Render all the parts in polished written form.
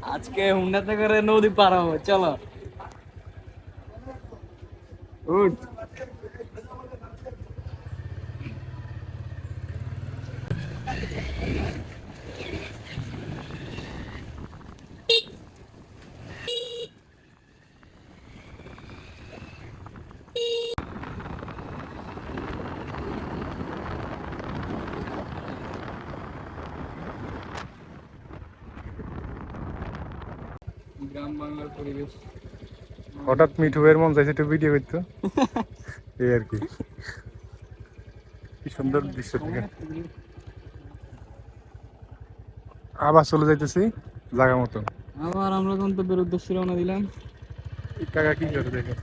আজকে হুন্ডাতে করে নদী পার হবো, চলো উঠ। গ্রাম বাংলার পরিবেশ। হঠাৎ মিঠু ভাইয়ের মন চাইছে একটু ভিডিও করতো, এই আর কি। কি সুন্দর দৃশ্য থেকে আবার চলে যাইতেছি জায়গা মতো। আবার আমরা গন্তব্যের উদ্দেশ্যে রওনা দিলাম। কাকা কি করে দেখে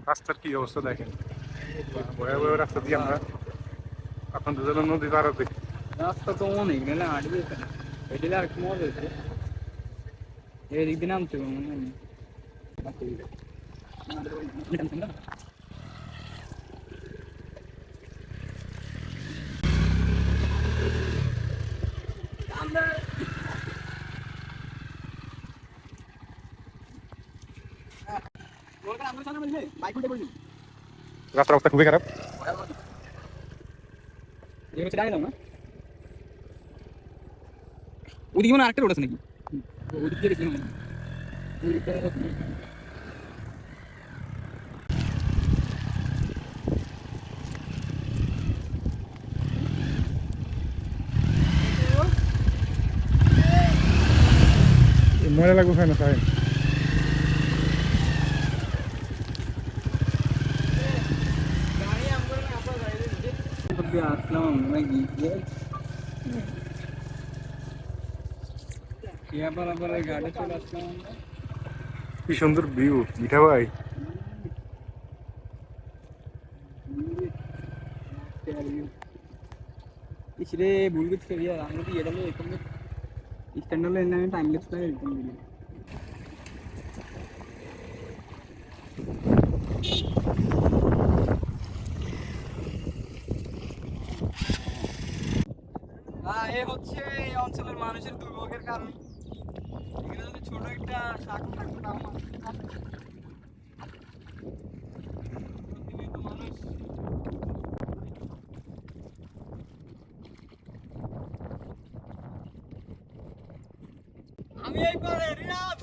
রাস্তার কি অবস্থা দেখেন, ভয়াবহ রাস্তা দিয়ে আমরা এখন দুজন নদী পার হতে। রাস্তা তো অনেক নাহলে হাঁটবে হেঁটে আর একটু মজা হচ্ছে। এদিক দিয়ে নামতে হবে মনে হয়। রাস্তার অবস্থা খুবই খারাপ। ওদিকে মনে আরেকটা রোড আছে নাকি? ওদিক দিয়ে দেখলাম। ময়লা লাগবে না সাহেব। আসলাম নাকি গাড়ি চলে আসলাম। কি সুন্দর ভিউ মিঠা ভাই। ইসরে ভুল করছি यार আমরা তো এটা নিয়ে একদম স্ট্যান্ডার্ড লাইন আমি টাইম ল্যাপস করে একদম ভিডিও। এ হচ্ছে এই অঞ্চলের মানুষের দুর্ভোগের কারণ। এখানে যদি ছোট একটা শাক থাকতো তাও মানুষ আমি এই পারে রিয়াদ।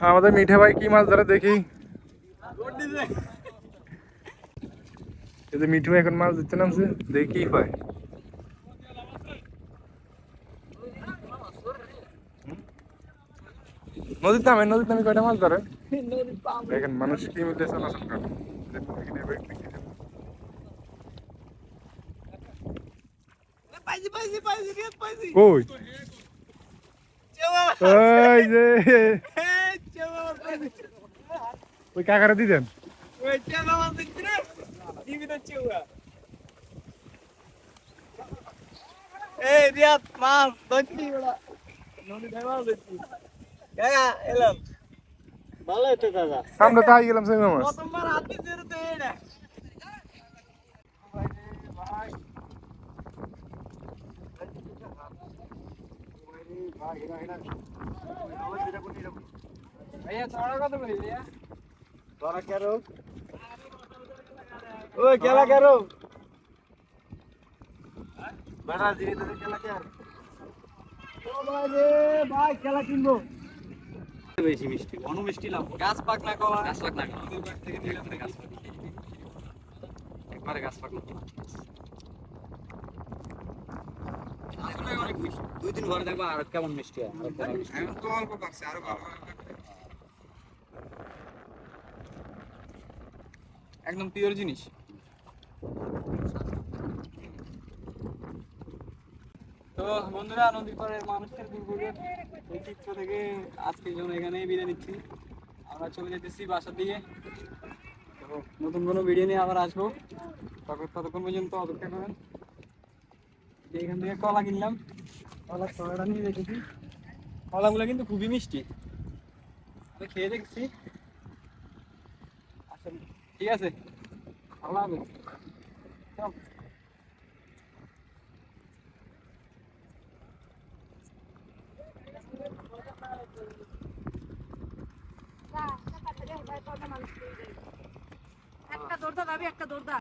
আমাদের মিঠা ভাই কি মাছ ধরে দেখি। এই যে মিঠু ভাই এখন মাছ ধরতে নামছে, দেখি কি পায়। নদীতে নামে কয়টা মাছ ধরে দেখেন, মানুষ কি মধ্যে চলাচল করে। কই ওই যে ওই কাকারে দিতেন। এই রিয়াদ মাছ ধরছি ওরা নদী থেকে মাছ ধরছি কাকা এলাম ভালো হতো দাদা আমরা তাই গেলাম সেই মাছ। প্রথমবার হাত দিতে তো এই না ভাইয়া ছড়া কত করে ভাইয়া তোরা কেরো ওই খেলা কেরো বেটা ধীরে ধীরে খেলা কেন ও ভাই রে ভাই খেলা কিনবো বেশি মিষ্টি অনু মিষ্টি লাভ গাছ পাক না কলা গাছ পাক না দুই পাক থেকে দিলাম গাছ পাক একবারে গাছ পাক না আসলে অনেক মিষ্টি দুই দিন ঘরে দেখবা আর কেমন মিষ্টি হয় এখন তো অল্প পাকছে আরো একদম পিওর জিনিস তো বন্ধুরা নদীর পাড়ের মানুষের দুর্ভোগের এই চিত্র থেকে আজকের জন্য এখানেই বিদায় নিচ্ছি আমরা চলে যেতেছি বাসার দিকে তো নতুন কোনো ভিডিও নিয়ে আবার আসবো ততক্ষণ পর্যন্ত অপেক্ষা করেন এখান থেকে কলা কিনলাম কলার ছড়াটা নিয়ে রেখেছি কলাগুলো কিন্তু খুবই মিষ্টি আমি খেয়ে দেখছি আসলে ঠিক আছে আল্লাহ হাফেজ চল একটা দৌড় দাবি একটা দৌড়